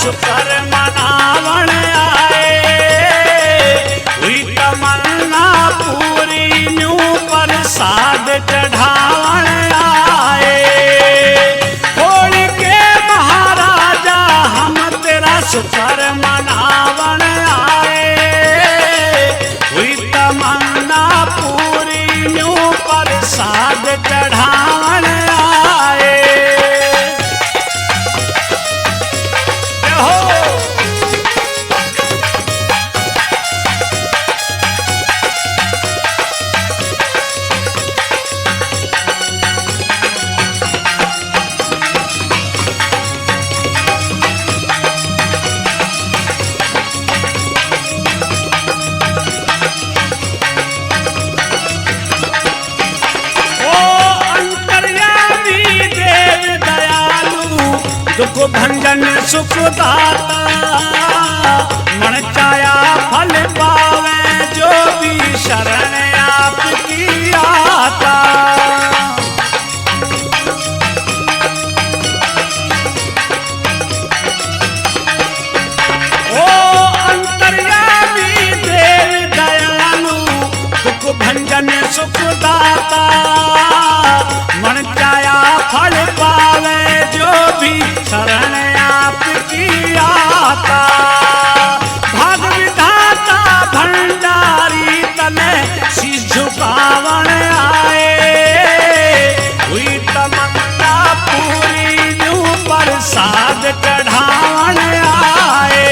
शुकर मनावण आए, हुई तमन्ना पूरी न्यू प्रसाद चढ़ावण आए। होड़ के महाराजा हम तेरा शुकर मनावण आए, हुई तमन्ना पूरी न्यू प्रसाद चढ़ावण आए। दुख भंजन सुख दाता, मन चाया फल पावे जो भी शरण आपकी आता। ओ अंतर्यामी देव दयालु, दुख भंजन सुख दाता, मन चाया फल पावे जो भी शरण आपकी आता। भाग विधाता भंडारी तने शीश झुकावण आए, हुई तमन्ना पूरी न्यू प्रसाद चढ़ावण आए।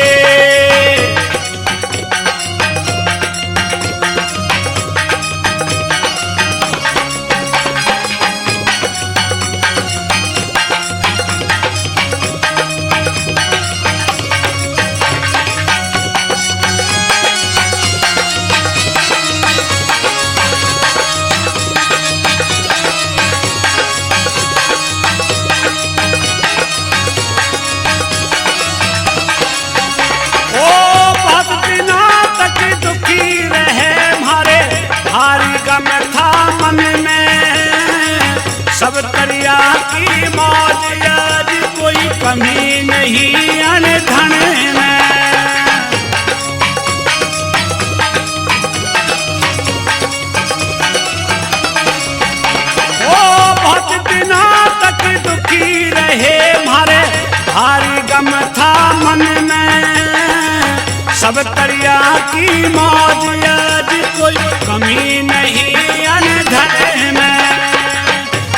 था मन में सब दरिया की मौज, आज कोई कमी नहीं अन धन में। ओ बहुत दिनों तक दुखी रहे मारे, भारी गम था मन में सब दरिया की मौज, आज कोई कमी नहीं अनधन में।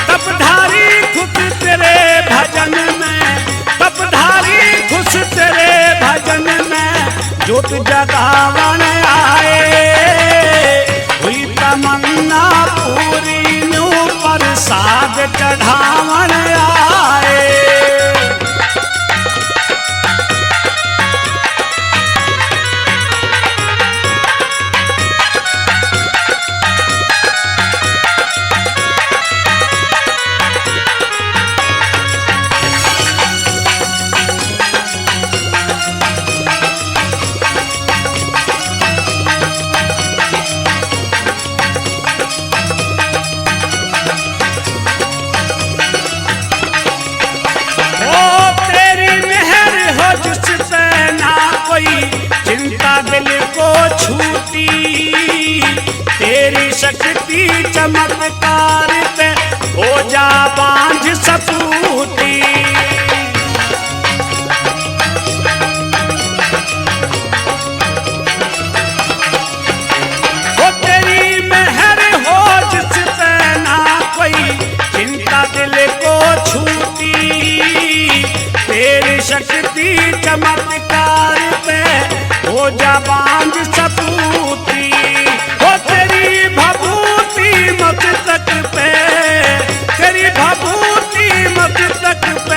तपधारी खुश तेरे भजन में, तपधारी खुश तेरे भजन में, ज्योत जगावण आए, हुई तमन्ना पूरी न्यू प्रसाद चढ़ावण आए। तेरी शक्ति चमत्कार पे हो जा बांझ सपूती। वो तेरी मेहर हो जिस पे ना कोई चिंता दिल को छूती, तेरी शक्ति चमत्कार पे हो जा बांझ सपूती। तेरी भभूति मस्तक पे, तेरी भभूति मस्तक पे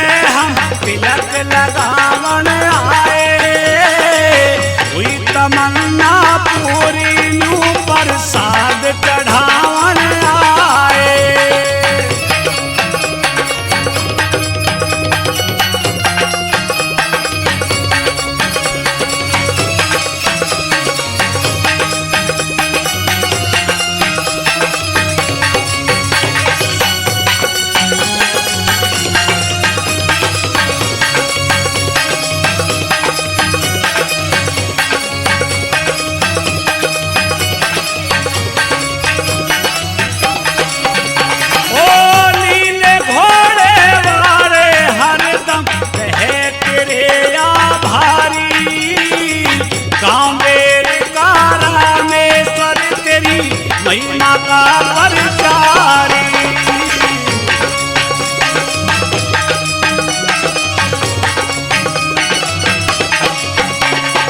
महिमा का प्रचारी।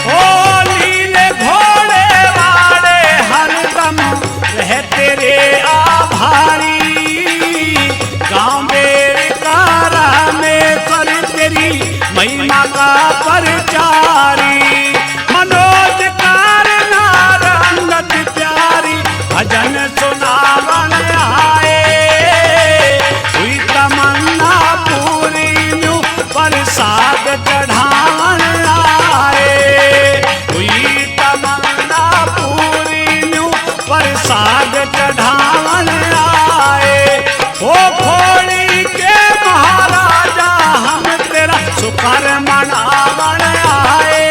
ओ लीले घोड़े वाले हरदम रह तेरे आभारी, गाँव मेरे कारा में कर तेरी महिमा का प्रचारी। मनोज कारना रंगत प्यारी भजन सुनावन आए, हुई तमन्ना पूरी न्यू प्रसाद चढ़ावन आए, हुई तमन्ना पूरी न्यू प्रसाद चढ़ावन आए। ओ खोड़ी के महाराजा हम तेरा सुकर मनावन आए,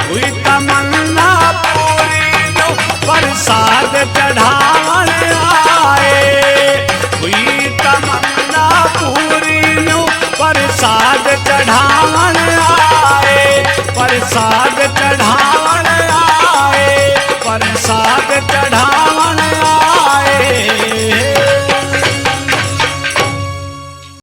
हुई तमन्ना पूरी न्यू प्रसाद चढ़ावन आए, हुई तमन्ना पूरी न्यू प्रसाद चढ़ावन आए।